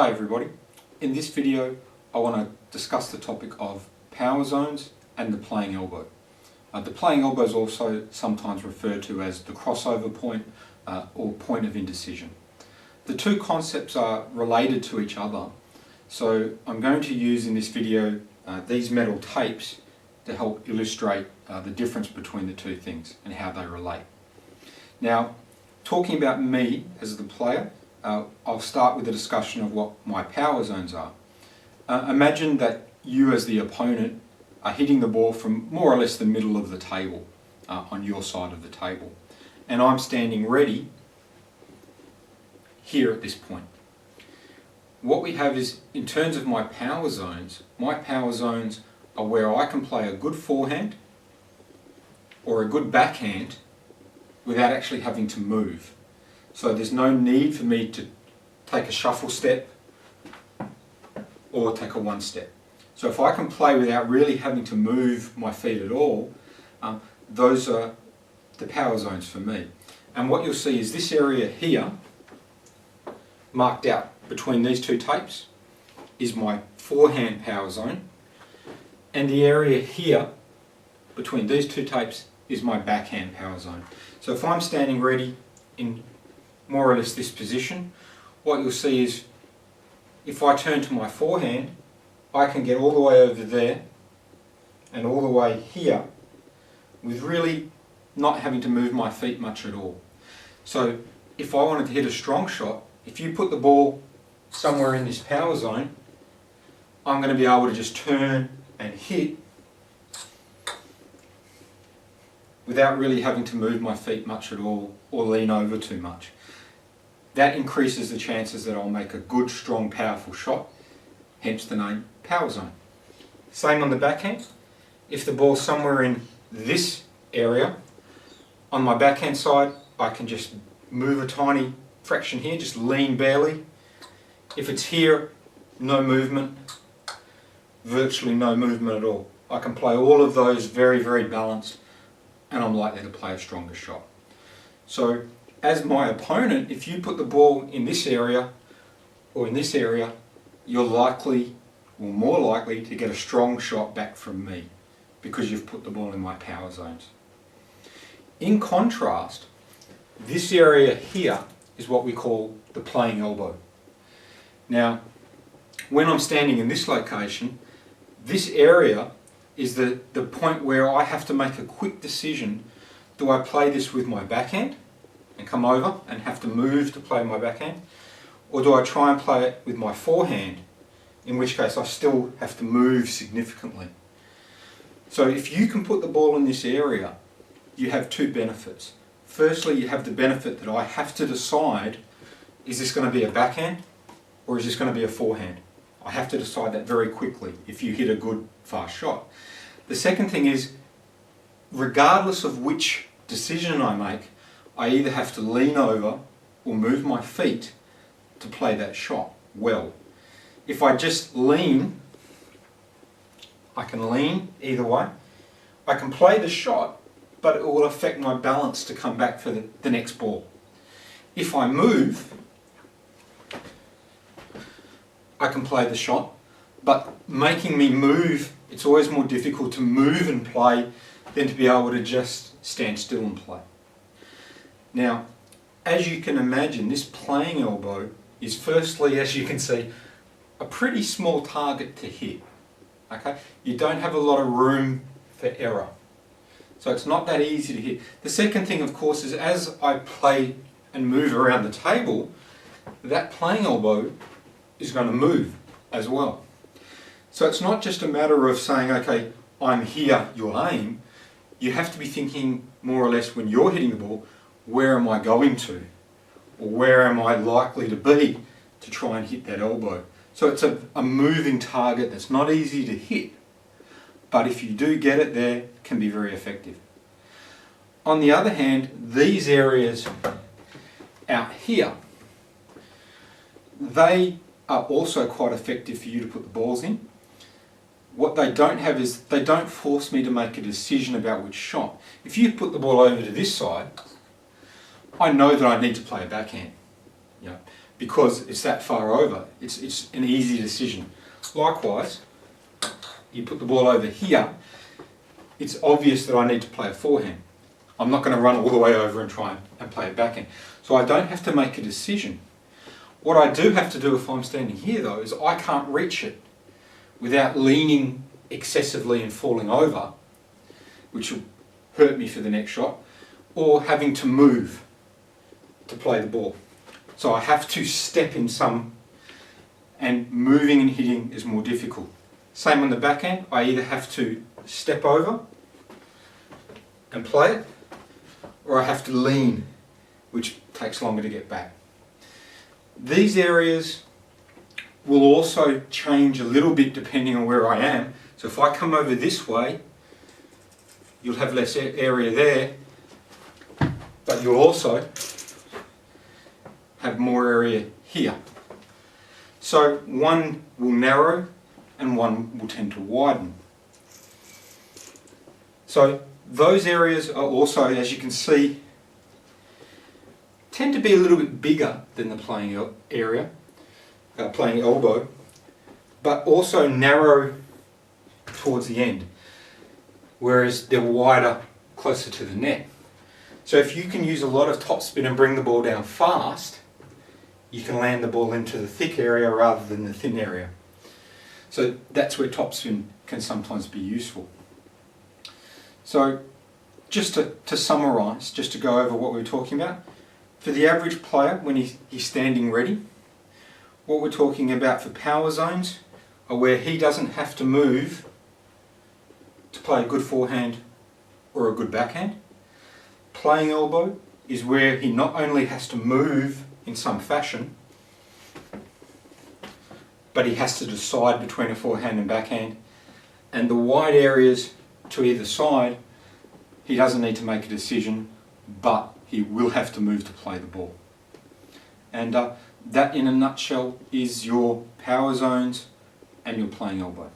Hi everybody. In this video I want to discuss the topic of power zones and the playing elbow. The playing elbow is also sometimes referred to as the crossover point or point of indecision. The two concepts are related to each other, so I'm going to use in this video these metal tapes to help illustrate the difference between the two things and how they relate. Now, talking about me as the player, I'll start with a discussion of what my power zones are. Imagine that you as the opponent are hitting the ball from more or less the middle of the table, on your side of the table, and I'm standing ready here at this point. What we have is, in terms of my power zones are where I can play a good forehand or a good backhand without actually having to move. So there's no need for me to take a shuffle step or take a one step. So if I can play without really having to move my feet at all, those are the power zones for me. And what you'll see is this area here, marked out between these two tapes, is my forehand power zone, and the area here between these two tapes is my backhand power zone. So if I'm standing ready in more or less this position, what you'll see is if I turn to my forehand, I can get all the way over there and all the way here with really not having to move my feet much at all. So if I wanted to hit a strong shot, if you put the ball somewhere in this power zone, I'm going to be able to just turn and hit without really having to move my feet much at all or lean over too much. That increases the chances that I'll make a good, strong, powerful shot, hence the name power zone. Same on the backhand. If the ball's somewhere in this area, on my backhand side, I can just move a tiny fraction here, just lean barely. If it's here, no movement, virtually no movement at all. I can play all of those very, very balanced, and I'm likely to play a stronger shot. So as my opponent, if you put the ball in this area or in this area, you're likely or more likely to get a strong shot back from me because you've put the ball in my power zones. In contrast, this area here is what we call the playing elbow. Now, when I'm standing in this location, this area is the point where I have to make a quick decision. Do I play this with my backhand and come over and have to move to play my backhand? Or do I try and play it with my forehand, in which case I still have to move significantly? So if you can put the ball in this area, you have two benefits. Firstly, you have the benefit that I have to decide, is this going to be a backhand or is this going to be a forehand? I have to decide that very quickly if you hit a good, fast shot. The second thing is, regardless of which decision I make, I either have to lean over or move my feet to play that shot well. If I just lean, I can lean either way. I can play the shot, but it will affect my balance to come back for the next ball. If I move, I can play the shot, but making me move, it's always more difficult to move and play than to be able to just stand still and play. Now, as you can imagine, this playing elbow is firstly, as you can see, a pretty small target to hit. Okay? You don't have a lot of room for error. So it's not that easy to hit. The second thing, of course, is as I play and move around the table, that playing elbow is going to move as well. So it's not just a matter of saying, okay, I'm here, you'll aim. You have to be thinking more or less when you're hitting the ball, where am I going to? Or where am I likely to be to try and hit that elbow? So it's a moving target that's not easy to hit, but if you do get it there, it can be very effective. On the other hand, these areas out here, they are also quite effective for you to put the balls in. What they don't have is, they don't force me to make a decision about which shot. If you put the ball over to this side, I know that I need to play a backhand. You know, because it's that far over. It's an easy decision. Likewise, you put the ball over here, it's obvious that I need to play a forehand. I'm not going to run all the way over and try and play a backhand. So I don't have to make a decision. What I do have to do if I'm standing here though is I can't reach it without leaning excessively and falling over, which will hurt me for the next shot, or having to move to play the ball. So I have to step in some, and moving and hitting is more difficult. Same on the backhand, I either have to step over and play it, or I have to lean, which takes longer to get back. These areas will also change a little bit depending on where I am. So if I come over this way, you'll have less area there, but you'll also have more area here. So one will narrow and one will tend to widen. So those areas are also, as you can see, tend to be a little bit bigger than the playing area, playing elbow, but also narrow towards the end, whereas they're wider closer to the net. So if you can use a lot of topspin and bring the ball down fast, you can land the ball into the thick area rather than the thin area. So that's where topspin can sometimes be useful. So just to summarise, just to go over what we were talking about, for the average player when he's standing ready, what we're talking about for power zones are where he doesn't have to move to play a good forehand or a good backhand. Playing elbow is where he not only has to move in some fashion, but he has to decide between a forehand and backhand. And the wide areas to either side, he doesn't need to make a decision, but he will have to move to play the ball. And that in a nutshell is your power zones and your playing elbow.